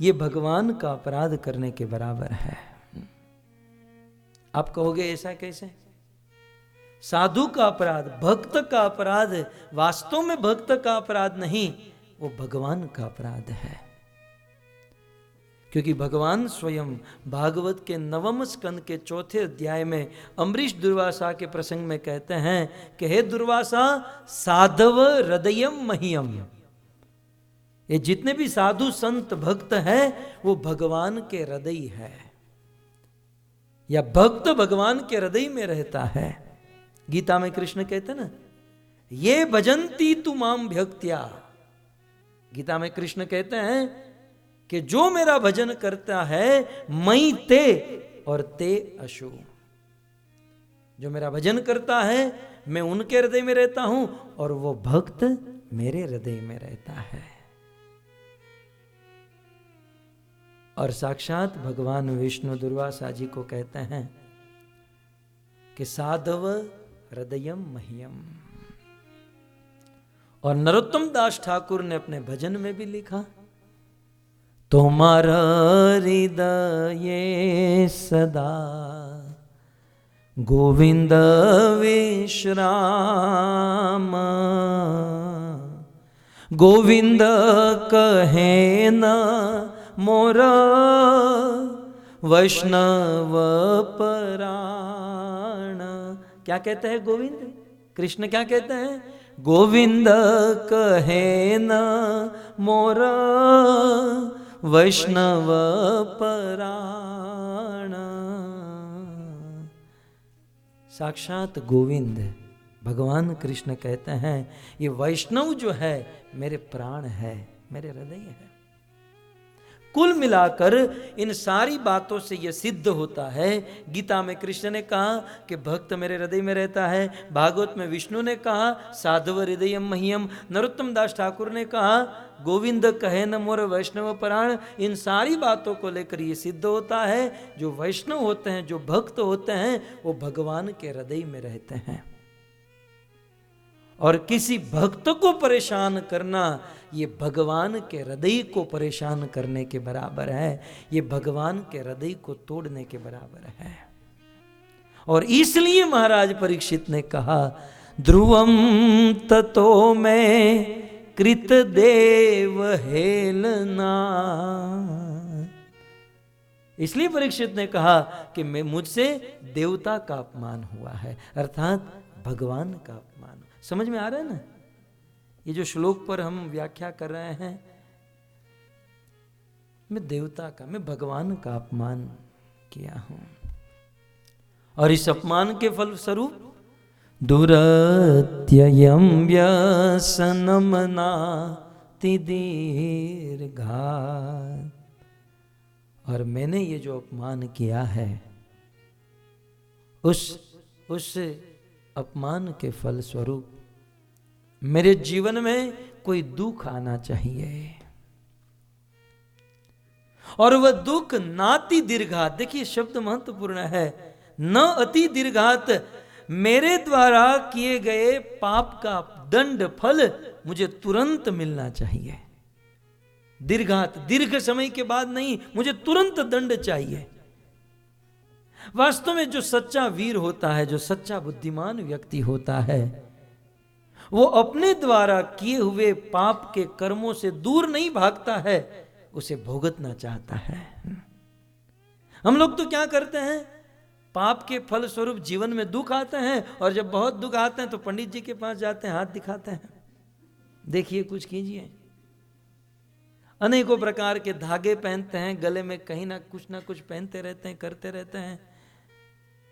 ये भगवान का अपराध करने के बराबर है। आप कहोगे ऐसा कैसे? साधु का अपराध, भक्त का अपराध वास्तव में भक्त का अपराध नहीं, वो भगवान का अपराध है। क्योंकि भगवान स्वयं भागवत के 9वें स्कंद के 4थे अध्याय में अम्बरीश दुर्वासा के प्रसंग में कहते हैं कि हे दुर्वासा, साधव हृदयम मह्यम, ये जितने भी साधु संत भक्त हैं वो भगवान के हृदय है, या भक्त भगवान के हृदय में रहता है। गीता में कृष्ण कहते ना, ये भजंती तु माम भक्त्या, गीता में कृष्ण कहते हैं कि जो मेरा भजन करता है मई ते और ते अशु, जो मेरा भजन करता है मैं उनके हृदय में रहता हूं और वो भक्त मेरे हृदय में रहता है। और साक्षात भगवान विष्णु दुर्वासा जी को कहते हैं कि साधव हृदयम मह्यम। और नरोत्तम दास ठाकुर ने अपने भजन में भी लिखा, तुम्हारा हृदय सदा गोविंद विश्राम, गोविंद कहे न मोरा वैष्णव पराण। क्या कहते हैं गोविंद? कृष्ण क्या कहते हैं? गोविंद कहे न मोरा वैष्णव पराण। साक्षात गोविंद भगवान कृष्ण कहते हैं ये वैष्णव जो है मेरे प्राण है, मेरे हृदय है। कुल मिलाकर इन सारी बातों से यह सिद्ध होता है, गीता में कृष्ण ने कहा कि भक्त मेरे हृदय में रहता है, भागवत में विष्णु ने कहा साधव हृदयम मह्यम, नरोत्तम दास ठाकुर ने कहा गोविंद कहे न मोर वैष्णव पराण। इन सारी बातों को लेकर ये सिद्ध होता है जो वैष्णव होते हैं, जो भक्त होते हैं, वो भगवान के हृदय में रहते हैं। और किसी भक्त को परेशान करना ये भगवान के हृदय को परेशान करने के बराबर है, ये भगवान के हृदय को तोड़ने के बराबर है। और इसलिए महाराज परीक्षित ने कहा ध्रुवम ततो में कृत देव हेलना। इसलिए परीक्षित ने कहा कि मैं मुझसे देवता का अपमान हुआ है, अर्थात भगवान का अपमान। समझ में आ रहा है ना? ये जो श्लोक पर हम व्याख्या कर रहे हैं, मैं देवता का, मैं भगवान का अपमान किया हूं, और इस अपमान के फल स्वरूप दुरत्ययम व्यसनम नाति दीर्घात्। और मैंने ये जो अपमान किया है उस अपमान के फल स्वरूप मेरे जीवन में कोई दुख आना चाहिए, और वह दुख नाति दीर्घात। देखिए शब्द महत्वपूर्ण है, न अति दीर्घात। मेरे द्वारा किए गए पाप का दंड फल मुझे तुरंत मिलना चाहिए। दीर्घात, दीर्घ समय के बाद नहीं, मुझे तुरंत दंड चाहिए। वास्तव में जो सच्चा वीर होता है, जो सच्चा बुद्धिमान व्यक्ति होता है, वो अपने द्वारा किए हुए पाप के कर्मों से दूर नहीं भागता है, उसे भुगतना चाहता है। हम लोग तो क्या करते हैं, पाप के फल स्वरूप जीवन में दुख आते हैं, और जब बहुत दुख आते हैं तो पंडित जी के पास जाते हैं, हाथ दिखाते हैं, देखिए कुछ कीजिए। अनेकों प्रकार के धागे पहनते हैं, गले में कहीं ना कुछ पहनते रहते हैं, करते रहते हैं।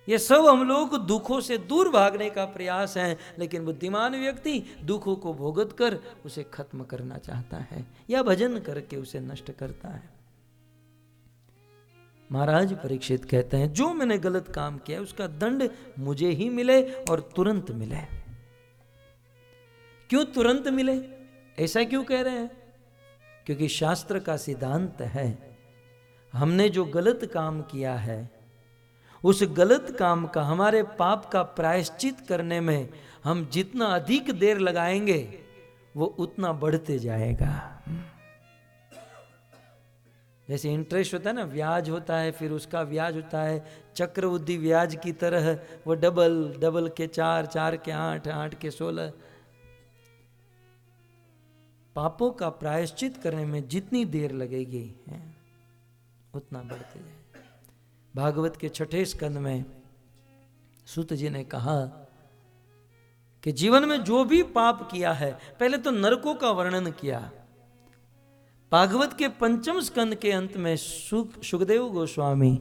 ये सब हम लोग दुखों से दूर भागने का प्रयास है, लेकिन बुद्धिमान व्यक्ति दुखों को भोगत कर उसे खत्म करना चाहता है, या भजन करके उसे नष्ट करता है। महाराज परीक्षित कहते हैं जो मैंने गलत काम किया उसका दंड मुझे ही मिले, और तुरंत मिले। क्यों तुरंत मिले, ऐसा क्यों कह रहे हैं? क्योंकि शास्त्र का सिद्धांत है, हमने जो गलत काम किया है उस गलत काम का, हमारे पाप का प्रायश्चित करने में हम जितना अधिक देर लगाएंगे वो उतना बढ़ते जाएगा। जैसे इंटरेस्ट होता है ना, ब्याज होता है, फिर उसका ब्याज होता है चक्रवृद्धि ब्याज की तरह, वो डबल, डबल के 4, 4 के 8, 8 के 16। पापों का प्रायश्चित करने में जितनी देर लगेगी है, उतना बढ़ते जाए। भागवत के 6ठे स्कंद में सूत जी ने कहा कि जीवन में जो भी पाप किया है, पहले तो नरकों का वर्णन किया। भागवत के 5म स्कंद के अंत में सुखदेव गोस्वामी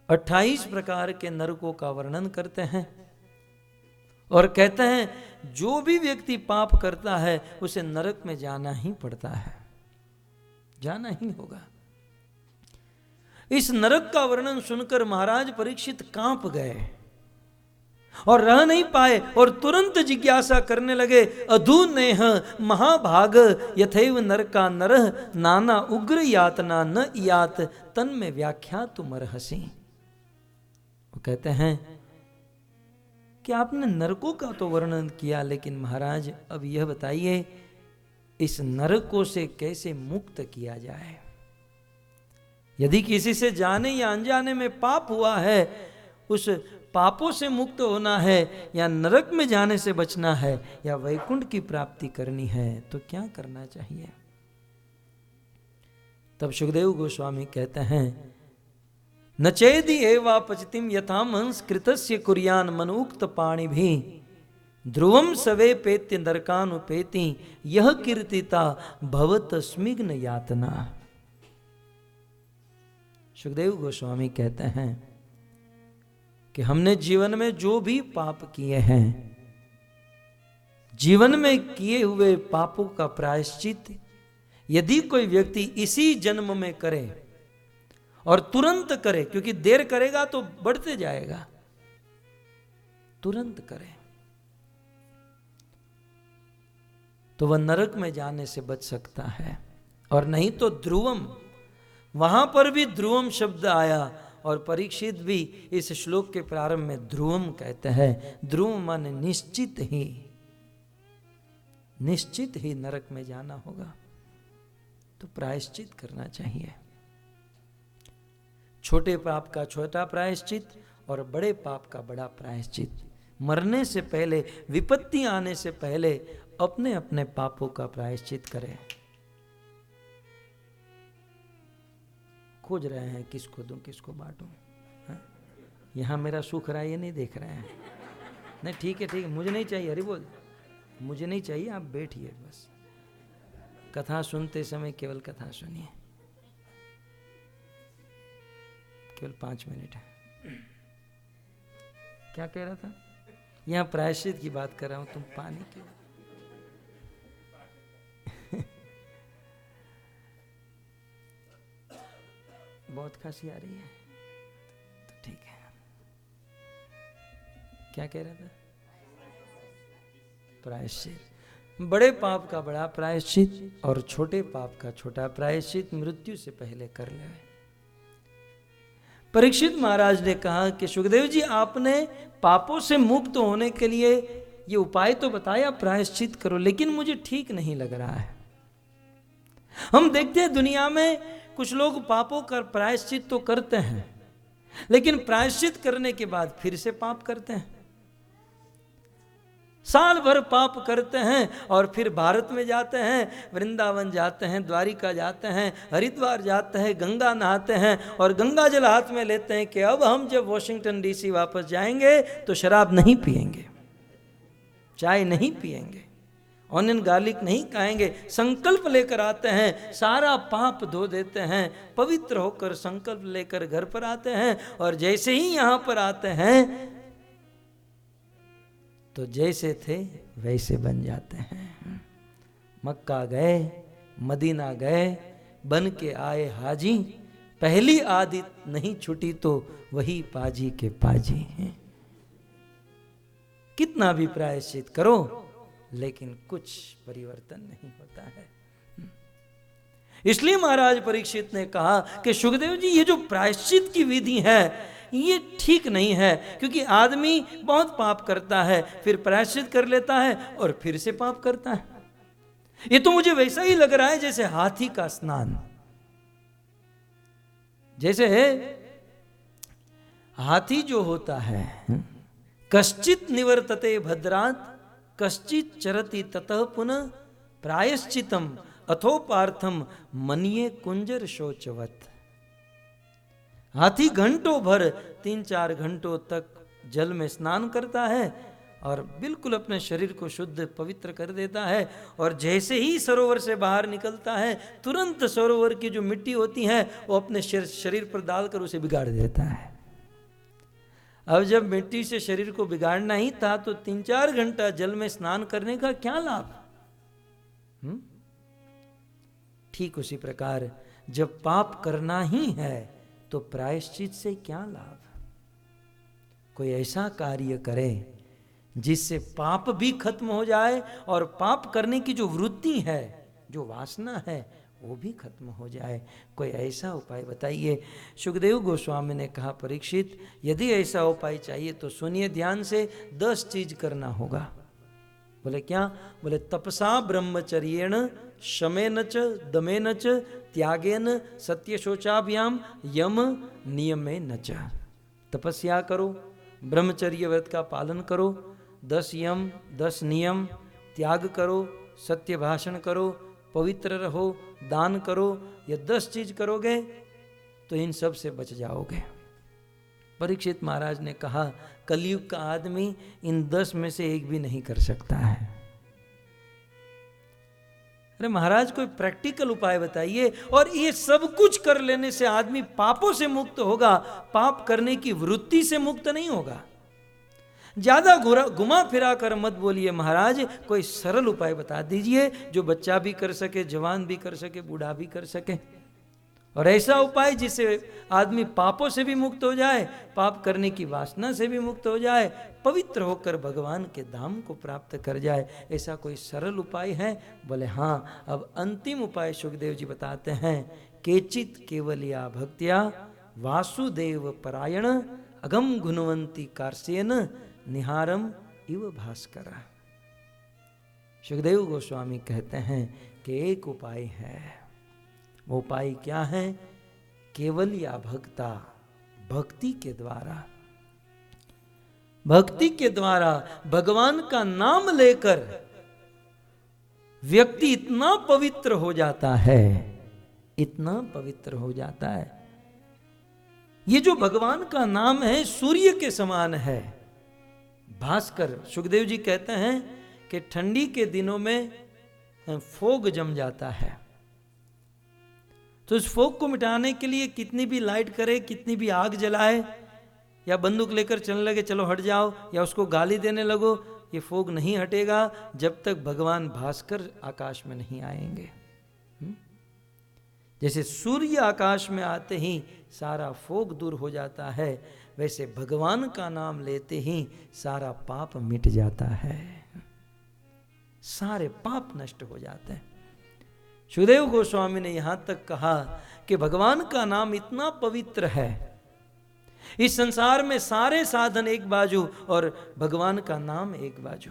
28 प्रकार के नरकों का वर्णन करते हैं और कहते हैं जो भी व्यक्ति पाप करता है उसे नरक में जाना ही पड़ता है, जाना ही होगा। इस नरक का वर्णन सुनकर महाराज परीक्षित कांप गए और रह नहीं पाए और तुरंत जिज्ञासा करने लगे। अधुनेह महाभाग यथैव नरका नरह नाना उग्र यातना न यात तन में व्याख्या तुम रहसी। वो कहते हैं कि आपने नरकों का तो वर्णन किया, लेकिन महाराज अब यह बताइए इस नरकों से कैसे मुक्त किया जाए। यदि किसी से जाने या अनजाने में पाप हुआ है, उस पापों से मुक्त होना है या नरक में जाने से बचना है या वैकुंठ की प्राप्ति करनी है, तो क्या करना चाहिए। तब सुखदेव गोस्वामी कहते हैं न चेदि एवा पचितिम यथा मंस कृतस्य कुर्यान मनुक्त पाणि भी ध्रुवम सवे पेत्य नरकानुपेति यह कीर्तिता भवत स्मिग्न यातना। सुखदेव गोस्वामी कहते हैं कि हमने जीवन में जो भी पाप किए हैं, जीवन में किए हुए पापों का प्रायश्चित यदि कोई व्यक्ति इसी जन्म में करे और तुरंत करे, क्योंकि देर करेगा तो बढ़ते जाएगा, तुरंत करे तो वह नरक में जाने से बच सकता है। और नहीं तो ध्रुवम, वहां पर भी ध्रुवम शब्द आया और परीक्षित भी इस श्लोक के प्रारंभ में ध्रुवम कहते हैं। ध्रुवम माने निश्चित ही नरक में जाना होगा, तो प्रायश्चित करना चाहिए। छोटे पाप का छोटा प्रायश्चित और बड़े पाप का बड़ा प्रायश्चित। मरने से पहले, विपत्ति आने से पहले अपने अपने पापों का प्रायश्चित करें। खोज रहे हैं किसको दूं किसको बांटूं, यहां मेरा सुख रहा है ये नहीं देख रहे हैं। नहीं ठीक है, मुझे नहीं चाहिए, अरे बोल मुझे नहीं चाहिए, आप बैठिए बस। कथा सुनते समय केवल कथा सुनिए, केवल 5 मिनट है। क्या कह रहा था? यहां प्रायश्चित की बात कर रहा हूं, तुम पानी क्यों? बहुत खांसी आ रही है तो ठीक है। क्या कह रहा था? प्रायश्चित। बड़े पाप का बड़ा प्रायश्चित और छोटे पाप का छोटा प्रायश्चित मृत्यु से पहले कर ले। परीक्षित महाराज ने कहा कि सुखदेव जी आपने पापों से मुक्त होने के लिए ये उपाय तो बताया, प्रायश्चित करो, लेकिन मुझे ठीक नहीं लग रहा है। हम देखते हैं दुनिया में कुछ लोग पापों का प्रायश्चित तो करते हैं, लेकिन प्रायश्चित करने के बाद फिर से पाप करते हैं। साल भर पाप करते हैं और फिर भारत में जाते हैं, वृंदावन जाते हैं, द्वारिका जाते हैं, हरिद्वार जाते हैं, गंगा नहाते हैं और गंगा जल हाथ में लेते हैं कि अब हम जब वॉशिंगटन डीसी वापस जाएंगे तो शराब नहीं पिएंगे, चाय नहीं पिएंगे, ऑनियन गार्लिक नहीं खाएंगे। संकल्प लेकर आते हैं, सारा पाप धो देते हैं, पवित्र होकर संकल्प लेकर घर पर आते हैं और जैसे ही यहां पर आते हैं तो जैसे थे वैसे बन जाते हैं। मक्का गए, मदीना गए, बन के आए हाजी, पहली आदत नहीं छुटी तो वही पाजी के पाजी हैं। कितना भी प्रायश्चित करो लेकिन कुछ परिवर्तन नहीं होता है। इसलिए महाराज परीक्षित ने कहा कि सुखदेव जी ये जो प्रायश्चित की विधि है ये ठीक नहीं है, क्योंकि आदमी बहुत पाप करता है, फिर प्रायश्चित कर लेता है और फिर से पाप करता है। ये तो मुझे वैसा ही लग रहा है जैसे हाथी का स्नान। जैसे हाथी जो होता है, कश्चित निवर्तते भद्रात कश्चित चरति ततः पुनः प्रायश्चितम अथोपार्थम मनिये कुंजर शोचवत। हाथी घंटों भर 3-4 घंटों तक जल में स्नान करता है और बिल्कुल अपने शरीर को शुद्ध पवित्र कर देता है, और जैसे ही सरोवर से बाहर निकलता है तुरंत सरोवर की जो मिट्टी होती है वो अपने शरीर पर डालकर उसे बिगाड़ देता है। अब जब मिट्टी से शरीर को बिगाड़ना ही था तो 3-4 घंटा जल में स्नान करने का क्या लाभ? ठीक उसी प्रकार जब पाप करना ही है तो प्रायश्चित से क्या लाभ? कोई ऐसा कार्य करे जिससे पाप भी खत्म हो जाए और पाप करने की जो वृत्ति है, जो वासना है, वो भी खत्म हो जाए। कोई ऐसा उपाय बताइए। सुखदेव गोस्वामी ने कहा, परीक्षित यदि ऐसा उपाय चाहिए तो सुनिए ध्यान से, 10 चीज करना होगा। बोले क्या? बोले तपसा ब्रह्मचर्येण शमेन च दमेन च त्यागेन सत्य शोचाभ्याम यम नियमेन च। तपस्या करो, ब्रह्मचर्य व्रत का पालन करो, 10 यम 10 नियम, त्याग करो, सत्य भाषण करो, पवित्र रहो, दान करो। ये 10 चीज करोगे तो इन सब से बच जाओगे। परीक्षित महाराज ने कहा, कलयुग का आदमी इन 10 में से एक भी नहीं कर सकता है। अरे महाराज कोई प्रैक्टिकल उपाय बताइए। और ये सब कुछ कर लेने से आदमी पापों से मुक्त होगा, पाप करने की वृत्ति से मुक्त नहीं होगा। ज्यादा घुमा फिरा कर मत बोलिए महाराज, कोई सरल उपाय बता दीजिए जो बच्चा भी कर सके, जवान भी कर सके, बूढ़ा भी कर सके, और ऐसा उपाय जिससे आदमी पापों से भी मुक्त हो जाए, पाप करने की वासना से भी मुक्त हो जाए, पवित्र होकर भगवान के धाम को प्राप्त कर जाए। ऐसा कोई सरल उपाय है? बोले हाँ। अब अंतिम उपाय सुखदेव जी बताते हैं, केचित केवलिया भक्त्या वासुदेव परायण अगम गुणवंती कार्सेन निहारम इव भास्कर। सुखदेव गोस्वामी कहते हैं कि एक उपाय है। वो उपाय क्या है? केवल या भक्ता, भक्ति के द्वारा, भक्ति के द्वारा भगवान का नाम लेकर व्यक्ति इतना पवित्र हो जाता है, इतना पवित्र हो जाता है। ये जो भगवान का नाम है सूर्य के समान है, भास्कर। सुखदेव जी कहते हैं कि ठंडी के दिनों में फोग जम जाता है, तो इस फोग को मिटाने के लिए कितनी भी लाइट करे, कितनी भी आग जलाए, या बंदूक लेकर चलने लगे, चलो हट जाओ, या उसको गाली देने लगो, ये फोग नहीं हटेगा जब तक भगवान भास्कर आकाश में नहीं आएंगे। जैसे सूर्य आकाश में आते ही सारा फोग दूर हो जाता है, वैसे भगवान का नाम लेते ही सारा पाप मिट जाता है, सारे पाप नष्ट हो जाते हैं। सुखदेव गोस्वामी ने यहां तक कहा कि भगवान का नाम इतना पवित्र है, इस संसार में सारे साधन एक बाजू और भगवान का नाम एक बाजू।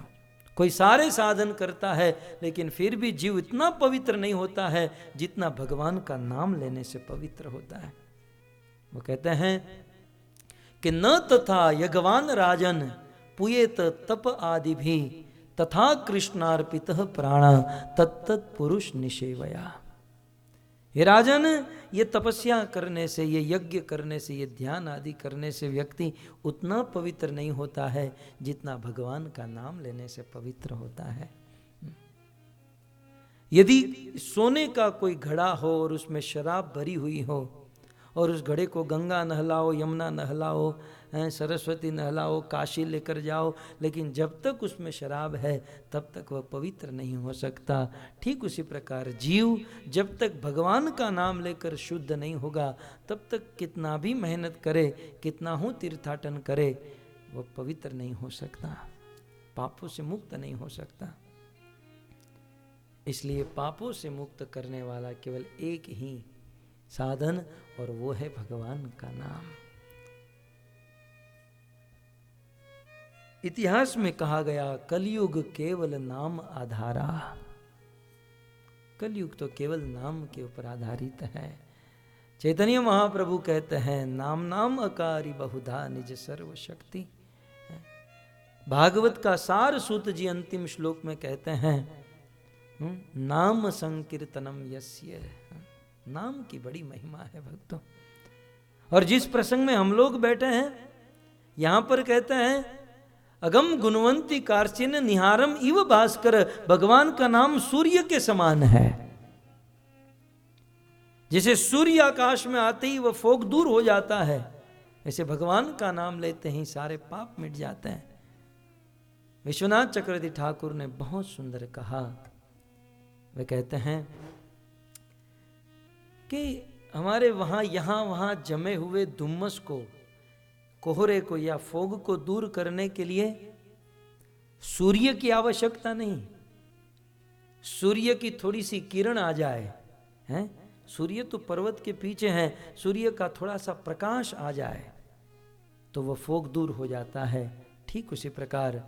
कोई सारे साधन करता है लेकिन फिर भी जीव इतना पवित्र नहीं होता है जितना भगवान का नाम लेने से पवित्र होता है। वो कहते हैं कि न तथा यज्ञवान राजन पुयेत तप आदि भी तथा कृष्णार्पित प्राण तत्त पुरुष निषेवया। हे राजन, ये तपस्या करने से, ये यज्ञ करने से, ये ध्यान आदि करने से व्यक्ति उतना पवित्र नहीं होता है जितना भगवान का नाम लेने से पवित्र होता है। यदि सोने का कोई घड़ा हो और उसमें शराब भरी हुई हो, और उस घड़े को गंगा नहलाओ, यमुना नहलाओ, सरस्वती नहलाओ, काशी लेकर जाओ, लेकिन जब तक उसमें शराब है तब तक वह पवित्र नहीं हो सकता। ठीक उसी प्रकार जीव जब तक भगवान का नाम लेकर शुद्ध नहीं होगा तब तक कितना भी मेहनत करे, कितना हो तीर्थाटन करे, वह पवित्र नहीं हो सकता, पापों से मुक्त नहीं हो सकता। इसलिए पापों से मुक्त करने वाला केवल एक ही साधन, और वो है भगवान का नाम। इतिहास में कहा गया, कलयुग केवल नाम आधारा। कलयुग तो केवल नाम के ऊपर आधारित है। चैतन्य महाप्रभु कहते हैं नाम नाम अकारी बहुधा निज सर्व शक्ति। भागवत का सार सूत जी अंतिम श्लोक में कहते हैं नाम संकीर्तनम यस्य, नाम की बड़ी महिमा है भक्तों। और जिस प्रसंग में हम लोग बैठे हैं यहां पर कहते हैं अगम गुणवंती कार्चिन निहारम इव भास्कर, भगवान का नाम सूर्य के समान है। जैसे सूर्य आकाश में आते ही वह फोग दूर हो जाता है, ऐसे भगवान का नाम लेते ही सारे पाप मिट जाते हैं। विश्वनाथ चक्रवर्ती ठाकुर ने बहुत सुंदर कहा, वे कहते हैं कि हमारे वहां यहां वहां जमे हुए धुम्मस को, कोहरे को या फोग को दूर करने के लिए सूर्य की आवश्यकता नहीं। सूर्य की थोड़ी सी किरण आ जाए, हैं? सूर्य तो पर्वत के पीछे है, सूर्य का थोड़ा सा प्रकाश आ जाए तो वह फोग दूर हो जाता है। ठीक उसी प्रकार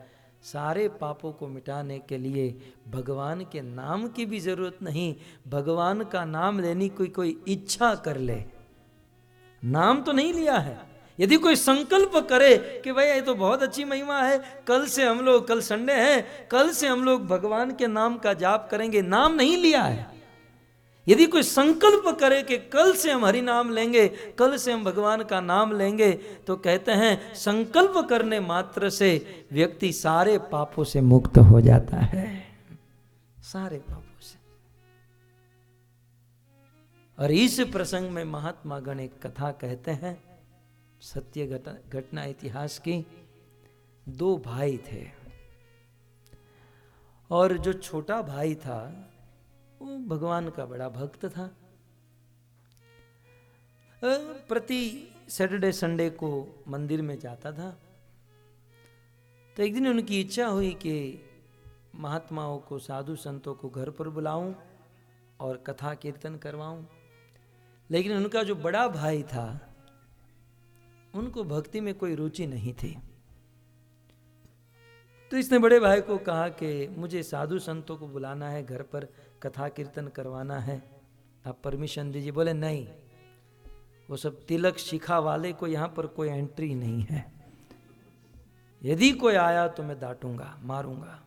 सारे पापों को मिटाने के लिए भगवान के नाम की भी जरूरत नहीं, भगवान का नाम लेने की कोई इच्छा कर ले। नाम तो नहीं लिया है, यदि कोई संकल्प करे कि भाई ये तो बहुत अच्छी महिमा है, कल से हम लोग, कल संडे है, कल से हम लोग भगवान के नाम का जाप करेंगे, नाम नहीं लिया है। यदि कोई संकल्प करे कि कल से हम हरि नाम लेंगे, कल से हम भगवान का नाम लेंगे, तो कहते हैं संकल्प करने मात्र से व्यक्ति सारे पापों से मुक्त हो जाता है, सारे पापों से। और इस प्रसंग में महात्मा गण एक कथा कहते हैं, सत्य घटना इतिहास की। दो भाई थे और जो छोटा भाई था वो भगवान का बड़ा भक्त था। प्रति सैटरडे संडे को मंदिर में जाता था। तो एक दिन उनकी इच्छा हुई कि महात्माओं को, साधु संतों को घर पर बुलाऊं और कथा कीर्तन करवाऊं। लेकिन उनका जो बड़ा भाई था उनको भक्ति में कोई रुचि नहीं थी। तो इसने बड़े भाई को कहा कि मुझे साधु संतों को बुलाना है, घर पर कथा कीर्तन करवाना है, आप परमिशन दीजिए। बोले नहीं, वो सब तिलक शिखा वाले को यहाँ पर कोई एंट्री नहीं है, यदि कोई आया तो मैं डांटूंगा, मारूंगा।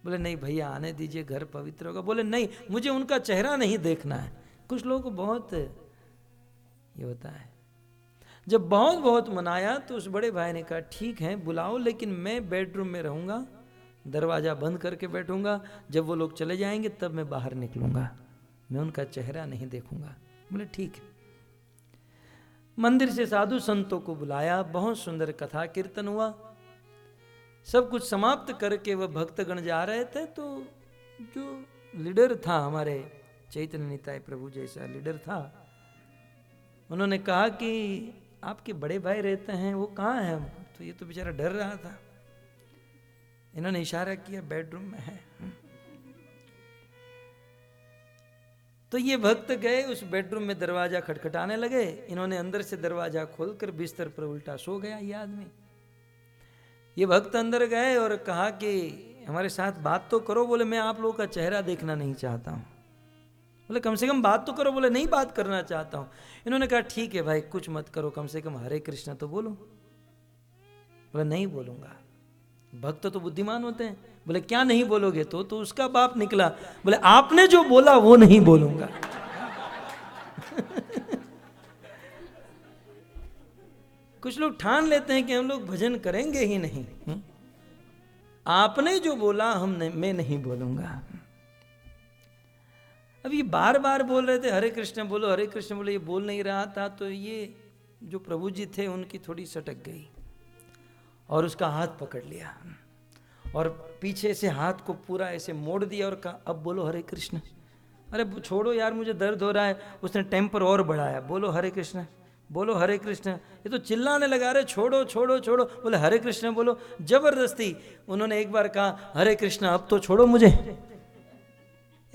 बोले नहीं भैया आने दीजिए, घर पवित्र होगा। बोले नहीं, मुझे उनका चेहरा नहीं देखना है। कुछ लोगों को बहुत ये होता है। जब बहुत बहुत मनाया तो उस बड़े भाई ने कहा ठीक है बुलाओ, लेकिन मैं बेडरूम में रहूंगा, दरवाजा बंद करके बैठूंगा, जब वो लोग चले जाएंगे तब मैं बाहर निकलूंगा, मैं उनका चेहरा नहीं देखूंगा। बोले ठीक है। मंदिर से साधु संतों को बुलाया, बहुत सुंदर कथा कीर्तन हुआ। सब कुछ समाप्त करके वह भक्तगण जा रहे थे तो जो लीडर था, हमारे चैतन्य निताय प्रभु जैसा लीडर था, उन्होंने कहा कि आपके बड़े भाई रहते हैं, वो कहाँ है? तो ये तो बेचारा डर रहा था। इन्होंने इशारा किया बेडरूम में है। तो ये भक्त गए उस बेडरूम में, दरवाजा खटखटाने लगे। इन्होंने अंदर से दरवाजा खोलकर बिस्तर पर उल्टा सो गया ये आदमी। ये भक्त अंदर गए और कहा कि हमारे साथ बात तो करो। बोले मैं आप लोगों का चेहरा देखना नहीं चाहता हूं। बोले कम से कम बात तो करो। बोले नहीं बात करना चाहता हूं। इन्होंने कहा ठीक है भाई कुछ मत करो, कम से कम हरे कृष्ण तो बोलो। बोले नहीं बोलूंगा। भक्त तो बुद्धिमान होते हैं। बोले क्या नहीं बोलोगे? तो उसका बाप निकला। बोले आपने जो बोला वो नहीं बोलूंगा। कुछ लोग ठान लेते हैं कि हम लोग भजन करेंगे ही नहीं। आपने जो बोला मैं नहीं बोलूंगा। अब ये बार बार बोल रहे थे हरे कृष्ण बोलो, हरे कृष्ण बोलो, ये बोल नहीं रहा था। तो ये जो प्रभु जी थे उनकी थोड़ी सटक गई और उसका हाथ पकड़ लिया और पीछे से हाथ को पूरा ऐसे मोड़ दिया और कहा अब बोलो हरे कृष्ण। अरे छोड़ो यार मुझे दर्द हो रहा है। उसने टेम्पर और बढ़ाया, बोलो हरे कृष्ण, बोलो हरे कृष्ण। ये तो चिल्लाने लगा, रहे छोड़ो छोड़ो छोड़ो। बोले हरे कृष्ण बोलो। जबरदस्ती उन्होंने एक बार कहा हरे कृष्ण अब तो छोड़ो मुझे।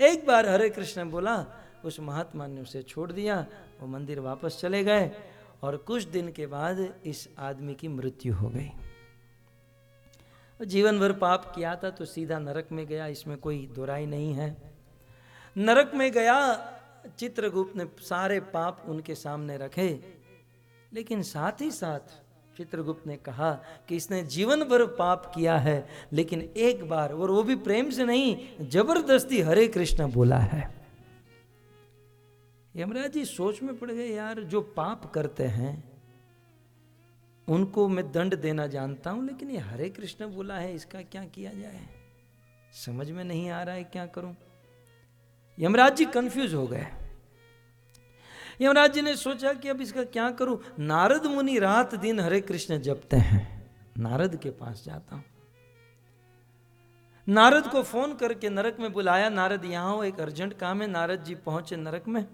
एक बार हरे कृष्ण बोला, उस महात्मा ने उसे छोड़ दिया। वो मंदिर वापस चले गए और कुछ दिन के बाद इस आदमी की मृत्यु हो गई। जीवन भर पाप किया था तो सीधा नरक में गया, इसमें कोई दोराई नहीं है। नरक में गया, चित्रगुप्त ने सारे पाप उनके सामने रखे, लेकिन साथ ही साथ चित्रगुप्त ने कहा कि इसने जीवन भर पाप किया है, लेकिन एक बार, और वो भी प्रेम से नहीं, जबरदस्ती हरे कृष्ण बोला है। यमराज जी सोच में पड़ गए, यार जो पाप करते हैं उनको मैं दंड देना जानता हूं, लेकिन ये हरे कृष्ण बोला है, इसका क्या किया जाए, समझ में नहीं आ रहा है, क्या करूं। यमराज जी कंफ्यूज हो गए। यमराज जी ने सोचा कि अब इसका क्या करूं। नारद मुनि रात दिन हरे कृष्ण जपते हैं, नारद के पास जाता हूं। नारद को फोन करके नरक में बुलाया, नारद यहां हो, एक अर्जेंट काम है। नारद जी पहुंचे नरक में।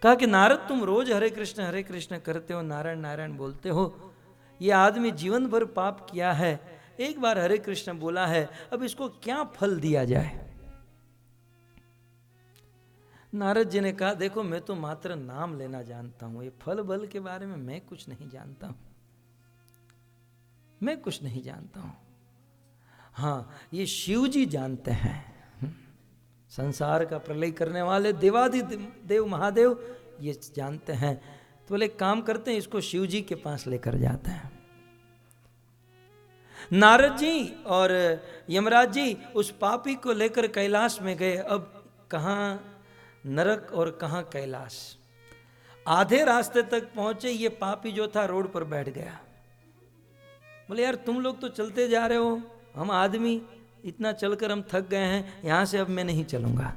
कहा कि नारद तुम रोज हरे कृष्ण करते हो, नारायण नारायण बोलते हो, ये आदमी जीवन भर पाप किया है, एक बार हरे कृष्ण बोला है, अब इसको क्या फल दिया जाए। नारद जी ने कहा देखो मैं तो मात्र नाम लेना जानता हूं, ये फल बल के बारे में मैं कुछ नहीं जानता हूं, मैं कुछ नहीं जानता हूं। हाँ, ये शिव जी जानते हैं, संसार का प्रलय करने वाले देवादिदेव महादेव ये जानते हैं। तो बोले काम करते हैं, इसको शिव जी के पास लेकर जाते हैं। नारद जी और यमराज जी उस पापी को लेकर कैलाश में गए। अब कहाँ नरक और कहाँ कैलाश। आधे रास्ते तक पहुंचे, ये पापी जो था रोड पर बैठ गया। बोले यार तुम लोग तो चलते जा रहे हो, हम आदमी इतना चलकर हम थक गए हैं, यहां से अब मैं नहीं चलूंगा।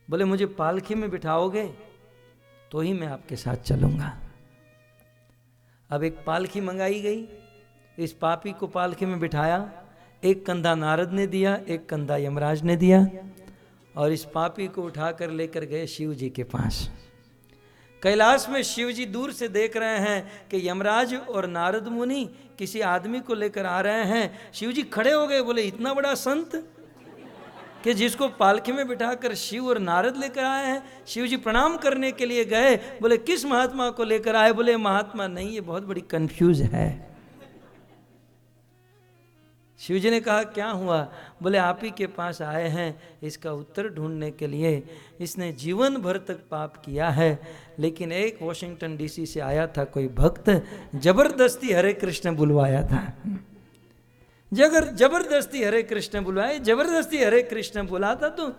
बोले मुझे पालकी में बिठाओगे तो ही मैं आपके साथ चलूंगा। अब एक पालकी मंगाई गई, इस पापी को पालकी में बिठाया, एक कंधा नारद ने दिया, एक कंधा यमराज ने दिया, और इस पापी को उठाकर लेकर गए शिव जी के पास। कैलाश में शिव जी दूर से देख रहे हैं कि यमराज और नारद मुनि किसी आदमी को लेकर आ रहे हैं। शिव जी खड़े हो गए, बोले इतना बड़ा संत कि जिसको पालकी में बिठाकर शिव और नारद लेकर आए हैं। शिव जी प्रणाम करने के लिए गए, बोले किस महात्मा को लेकर आए। बोले महात्मा नहीं, ये बहुत बड़ी कंफ्यूज है। शिव जी ने कहा क्या हुआ। बोले आप ही के पास आए हैं इसका उत्तर ढूंढने के लिए। इसने जीवन भर तक पाप किया है, लेकिन एक वॉशिंगटन डीसी से आया था कोई भक्त, जबरदस्ती हरे कृष्ण बुलवाया था। जबरदस्ती हरे कृष्ण बुलवाए, जबरदस्ती हरे कृष्ण बुलाता तो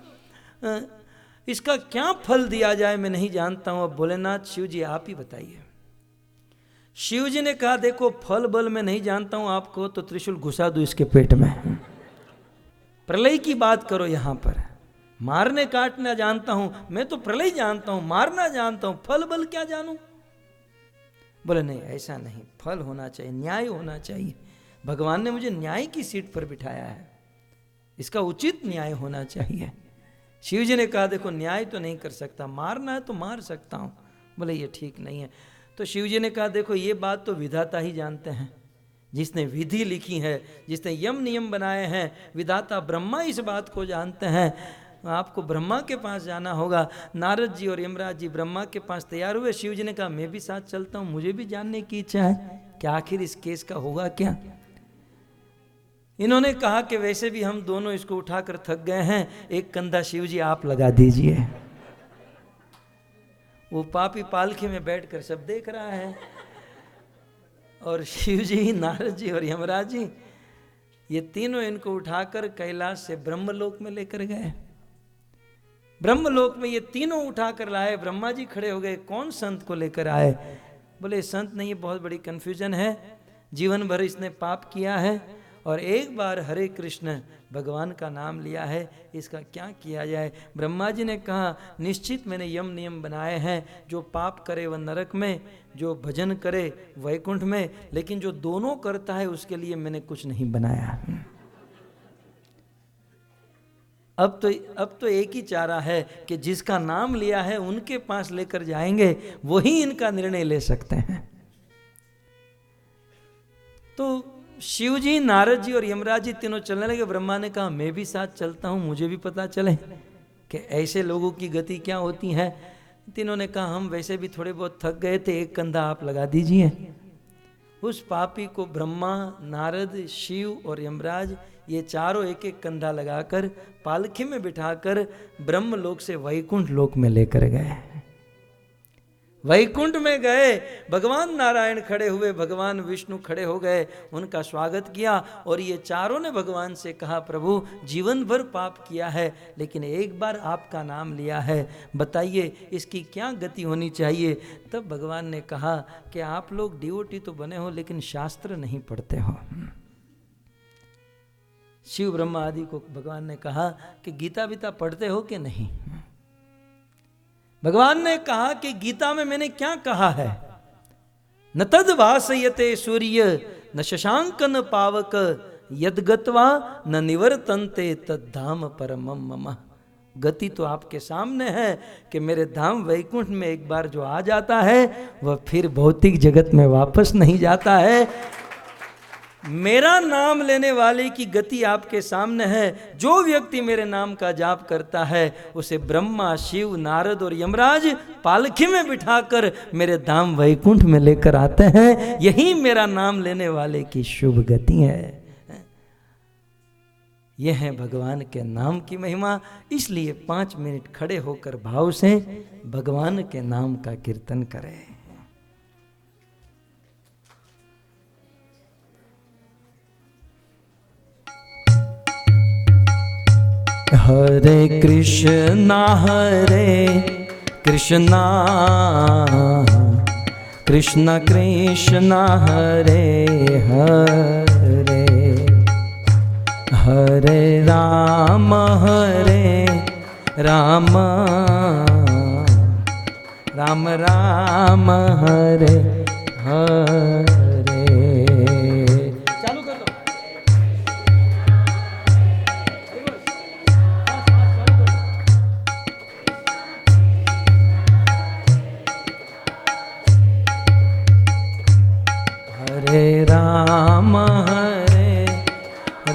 इसका क्या फल दिया जाए मैं नहीं जानता हूं। अब भोलेनाथ शिव जी आप ही बताइए। शिव जी ने कहा देखो फल बल में नहीं जानता हूं, आपको तो त्रिशूल घुसा दूं इसके पेट में। प्रलय की बात करो यहां पर, मारने काटना जानता हूं मैं, तो प्रलय जानता हूं, मारना जानता हूं, फल बल क्या जानूं। बोले नहीं ऐसा नहीं, फल होना चाहिए, न्याय होना चाहिए। भगवान ने मुझे न्याय की सीट पर बिठाया है, इसका उचित न्याय होना चाहिए। शिव जी ने कहा देखो न्याय तो नहीं कर सकता, मारना है तो मार सकता हूं। बोले ये ठीक नहीं है। तो शिव जी ने कहा देखो ये बात तो विधाता ही जानते हैं, जिसने विधि लिखी है, जिसने यम नियम बनाए हैं, विधाता ब्रह्मा इस बात को जानते हैं। आपको ब्रह्मा के पास जाना होगा। नारद जी और यमराज जी ब्रह्मा के पास तैयार हुए। शिव जी ने कहा मैं भी साथ चलता हूं, मुझे भी जानने की इच्छा है कि आखिर इस केस का होगा क्या। इन्होंने कहा कि वैसे भी हम दोनों इसको उठाकर थक गए हैं, एक कंधा शिव जी आप लगा दीजिए। वो पापी पालकी में बैठकर सब देख रहा है, और शिव जी, नारद जी और यमराज जी ये तीनों इनको उठाकर कैलाश से ब्रह्मलोक में लेकर गए। ब्रह्मलोक में ये तीनों उठाकर लाए। ब्रह्मा जी खड़े हो गए, कौन संत को लेकर आए। बोले संत नहीं, बहुत बड़ी कंफ्यूजन है, जीवन भर इसने पाप किया है और एक बार हरे कृष्ण भगवान का नाम लिया है, इसका क्या किया जाए। ब्रह्मा जी ने कहा निश्चित मैंने यम नियम बनाए हैं, जो पाप करे वह नरक में, जो भजन करे वैकुंठ में, लेकिन जो दोनों करता है उसके लिए मैंने कुछ नहीं बनाया। अब तो एक ही चारा है कि जिसका नाम लिया है उनके पास लेकर जाएंगे, वही इनका निर्णय ले सकते हैं। तो शिव जी, नारद जी और यमराज जी तीनों चलने लगे। ब्रह्मा ने कहा मैं भी साथ चलता हूं, मुझे भी पता चले कि ऐसे लोगों की गति क्या होती है। तीनों ने कहा हम वैसे भी थोड़े बहुत थक गए थे, एक कंधा आप लगा दीजिए। उस पापी को ब्रह्मा, नारद, शिव और यमराज ये चारों एक एक कंधा लगाकर पालखी में बिठाकर ब्रह्मलोक से वैकुंठ लोक में लेकर गए। वैकुंठ में गए, भगवान नारायण खड़े हुए, भगवान विष्णु खड़े हो गए, उनका स्वागत किया। और ये चारों ने भगवान से कहा, प्रभु जीवन भर पाप किया है, लेकिन एक बार आपका नाम लिया है, बताइए इसकी क्या गति होनी चाहिए। तब भगवान ने कहा कि आप लोग डिवोटी तो बने हो, लेकिन शास्त्र नहीं पढ़ते हो। शिव ब्रह्मा आदि को भगवान ने कहा कि गीता बीता पढ़ते हो कि नहीं। भगवान ने कहा कि गीता में मैंने क्या कहा है, न तद भासयते सूर्य न शशांक न पावक यद्गत्वा न निवर्तन्ते तद्धाम परमम मम। गति तो आपके सामने है कि मेरे धाम वैकुंठ में एक बार जो आ जाता है वह फिर भौतिक जगत में वापस नहीं जाता है। मेरा नाम लेने वाले की गति आपके सामने है। जो व्यक्ति मेरे नाम का जाप करता है उसे ब्रह्मा, शिव, नारद और यमराज पालकी में बिठाकर मेरे धाम वैकुंठ में लेकर आते हैं। यही मेरा नाम लेने वाले की शुभ गति है। यह है भगवान के नाम की महिमा। इसलिए 5 मिनट खड़े होकर भाव से भगवान के नाम का कीर्तन करें। हरे कृष्णा कृष्ण कृष्ण हरे हरे, हरे राम राम राम हरे हरे। चालू कर दो। हरे राम